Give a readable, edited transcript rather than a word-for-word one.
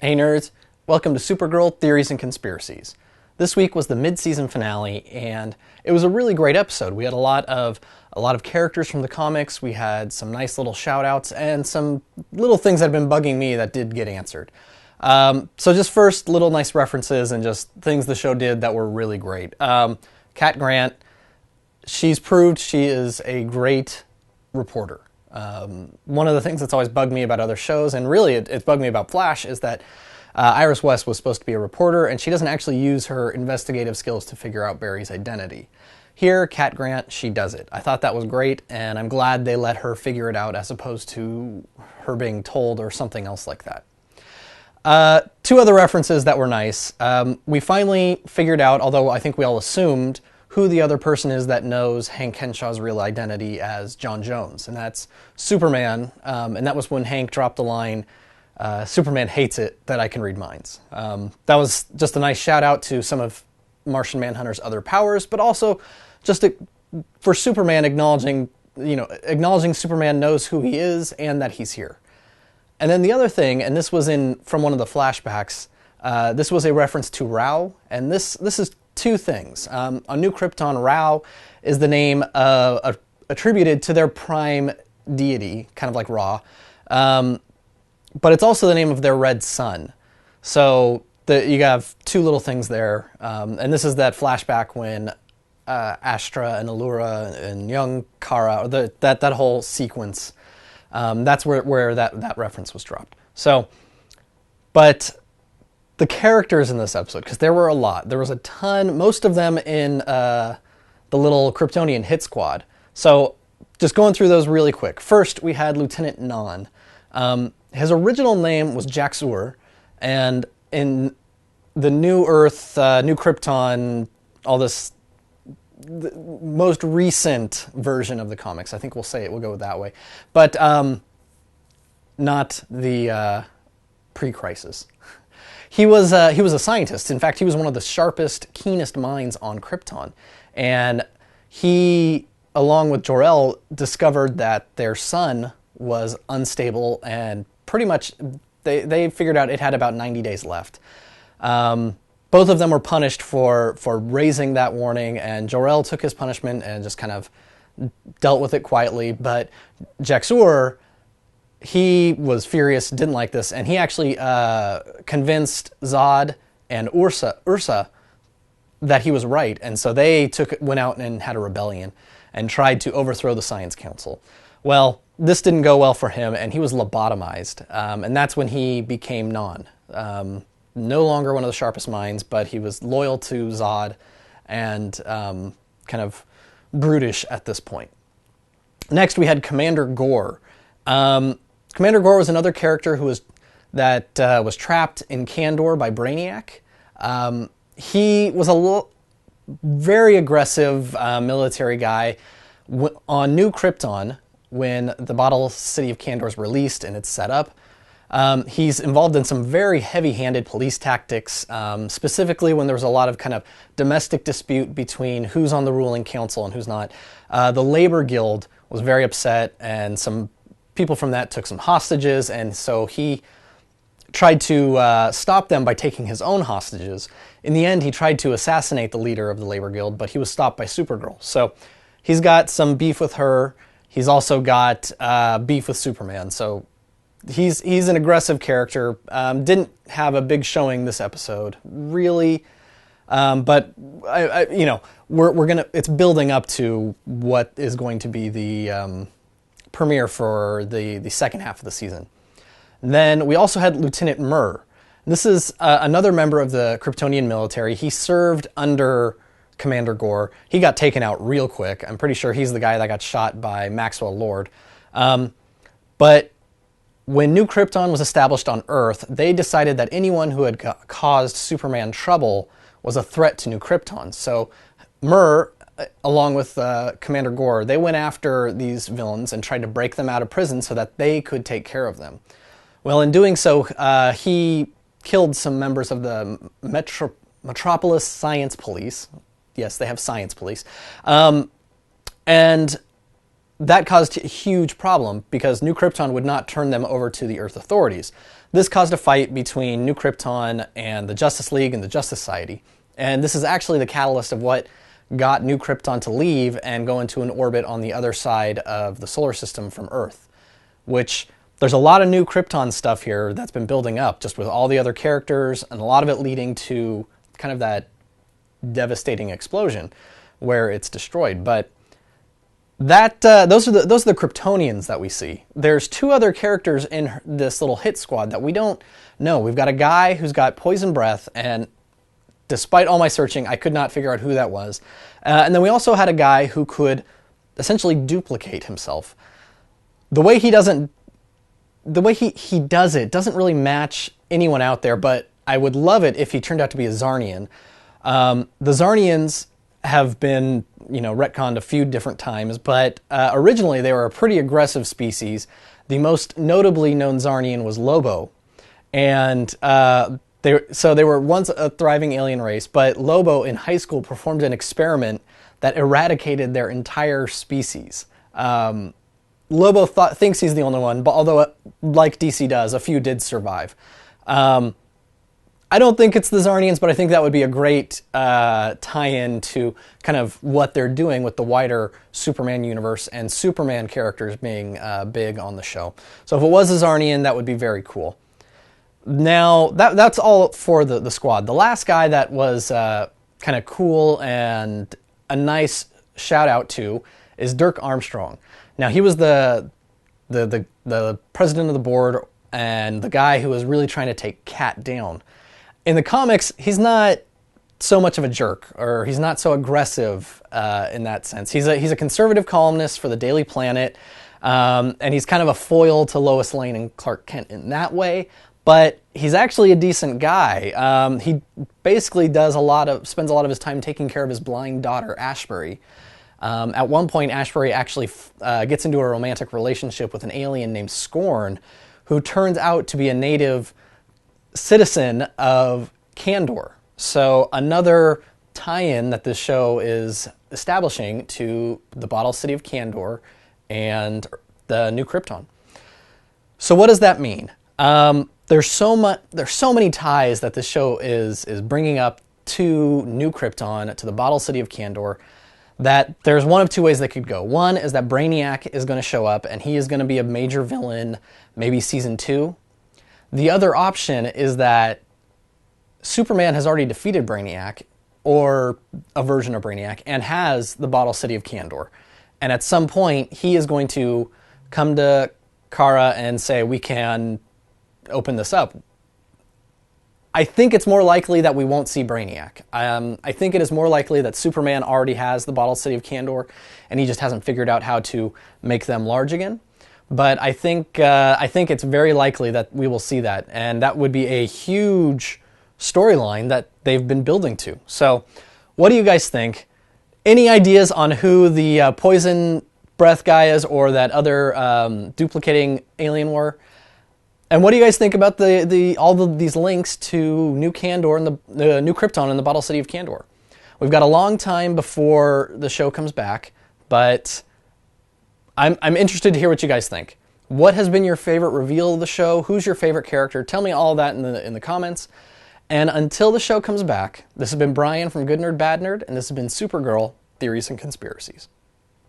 Hey nerds, welcome to Supergirl Theories and Conspiracies. This week was the mid-season finale, and it was a really great episode. We had a lot of characters from the comics. We had some nice little shout-outs and some little things that have been bugging me that did get answered. So just first, little nice references and just things the show did that were really great. Cat Grant, she's proved she is a great reporter. One of the things that's always bugged me about other shows, and really it's bugged me about Flash, is that Iris West was supposed to be a reporter, and she doesn't actually use her investigative skills to figure out Barry's identity. Here, Cat Grant, she does it. I thought that was great, and I'm glad they let her figure it out as opposed to her being told or something else like that. Two other references that were nice. We finally figured out, although I think we all assumed, who the other person is that knows Hank Henshaw's real identity as John Jones, and that's Superman, and that was when Hank dropped the line, Superman hates it that I can read minds. That was just a nice shout out to some of Martian Manhunter's other powers, but also just for Superman acknowledging Superman knows who he is and that he's here. And then the other thing, and this was from one of the flashbacks, this was a reference to Rao, and this is two things. On New Krypton, Rao is the name attributed to their prime deity, kind of like Ra, but it's also the name of their red sun. So you have two little things there, and this is that flashback when Astra and Allura and young Kara, that whole sequence, that's where that reference was dropped. So, but the characters in this episode, because there were a lot. There was a ton, most of them in the little Kryptonian hit squad. So just going through those really quick. First, we had Lieutenant Non. His original name was Jax-Ur, and in the New Earth, New Krypton, all this, the most recent version of the comics, I think we'll go that way, but not the pre-crisis. He was a scientist. In fact, he was one of the sharpest, keenest minds on Krypton. And he, along with Jor-El, discovered that their sun was unstable, and pretty much they figured out it had about 90 days left. Both of them were punished for raising that warning, and Jor-El took his punishment and just kind of dealt with it quietly. But Jax-Ur, he was furious, didn't like this, and he actually convinced Zod and Ursa that he was right, and so they went out and had a rebellion and tried to overthrow the Science Council. Well, this didn't go well for him, and he was lobotomized, and that's when he became Non. No longer one of the sharpest minds, but he was loyal to Zod and kind of brutish at this point. Next, we had Commander Gore. Commander Gore was another character who was trapped in Kandor by Brainiac. He was a very aggressive military guy. On New Krypton, when the Bottle City of Kandor is released and it's set up, he's involved in some very heavy-handed police tactics, specifically when there was a lot of kind of domestic dispute between who's on the ruling council and who's not. The Labor Guild was very upset, and some people from that took some hostages, and so he tried to stop them by taking his own hostages. In the end, he tried to assassinate the leader of the Labor Guild, but he was stopped by Supergirl. So he's got some beef with her. He's also got beef with Superman. So he's an aggressive character. Didn't have a big showing this episode, really. But it's building up to what is going to be the premiere for the second half of the season. Then we also had Lieutenant Murr. This is another member of the Kryptonian military. He served under Commander Gore. He got taken out real quick. I'm pretty sure he's the guy that got shot by Maxwell Lord. But when New Krypton was established on Earth, they decided that anyone who had caused Superman trouble was a threat to New Krypton. So Murr, along with Commander Gore, they went after these villains and tried to break them out of prison so that they could take care of them. Well, in doing so, he killed some members of the Metropolis Science Police. Yes, they have Science Police. And that caused a huge problem because New Krypton would not turn them over to the Earth authorities. This caused a fight between New Krypton and the Justice League and the Justice Society. And this is actually the catalyst of what got New Krypton to leave and go into an orbit on the other side of the solar system from Earth, which there's a lot of New Krypton stuff here that's been building up just with all the other characters, and a lot of it leading to kind of that devastating explosion where it's destroyed. But that those are the Kryptonians that we see. There's two other characters in this little hit squad that we don't know. We've got a guy who's got poison breath, and despite all my searching, I could not figure out who that was. And then we also had a guy who could essentially duplicate himself. The way he does it doesn't really match anyone out there, but I would love it if he turned out to be a Zarnian. The Zarnians have been, retconned a few different times, but originally they were a pretty aggressive species. The most notably known Zarnian was Lobo, and they were once a thriving alien race, but Lobo in high school performed an experiment that eradicated their entire species. Lobo thinks he's the only one, but although, like DC does, a few did survive. I don't think it's the Zarnians, but I think that would be a great tie-in to kind of what they're doing with the wider Superman universe and Superman characters being big on the show. So if it was a Zarnian, that would be very cool. Now, that's all for the squad. The last guy that was kind of cool and a nice shout-out to is Dirk Armstrong. Now, he was the president of the board and the guy who was really trying to take Cat down. In the comics, he's not so much of a jerk, or he's not so aggressive in that sense. He's a conservative columnist for the Daily Planet, and he's kind of a foil to Lois Lane and Clark Kent in that way. But he's actually a decent guy. He basically spends a lot of his time taking care of his blind daughter, Ashbury. At one point, Ashbury actually gets into a romantic relationship with an alien named Scorn, who turns out to be a native citizen of Kandor. So another tie-in that this show is establishing to the Bottle City of Kandor and the New Krypton. So what does that mean? There's so many ties that this show is bringing up to New Krypton, to the Bottle City of Kandor, that there's one of two ways that could go. One is that Brainiac is going to show up and he is going to be a major villain, maybe season 2. The other option is that Superman has already defeated Brainiac, or a version of Brainiac, and has the Bottle City of Kandor. And at some point, he is going to come to Kara and say, we can open this up. I think it's more likely that we won't see Brainiac. I think it is more likely that Superman already has the Bottle City of Kandor, and he just hasn't figured out how to make them large again. But I think it's very likely that we will see that, and that would be a huge storyline that they've been building to. So, what do you guys think? Any ideas on who the poison breath guy is, or that other duplicating alien were? And what do you guys think about all of these links to New Kandor and the New Krypton and the Bottle City of Kandor? We've got a long time before the show comes back, but I'm interested to hear what you guys think. What has been your favorite reveal of the show? Who's your favorite character? Tell me all that in the comments. And until the show comes back, this has been Brian from Good Nerd Bad Nerd, and this has been Supergirl Theories and Conspiracies.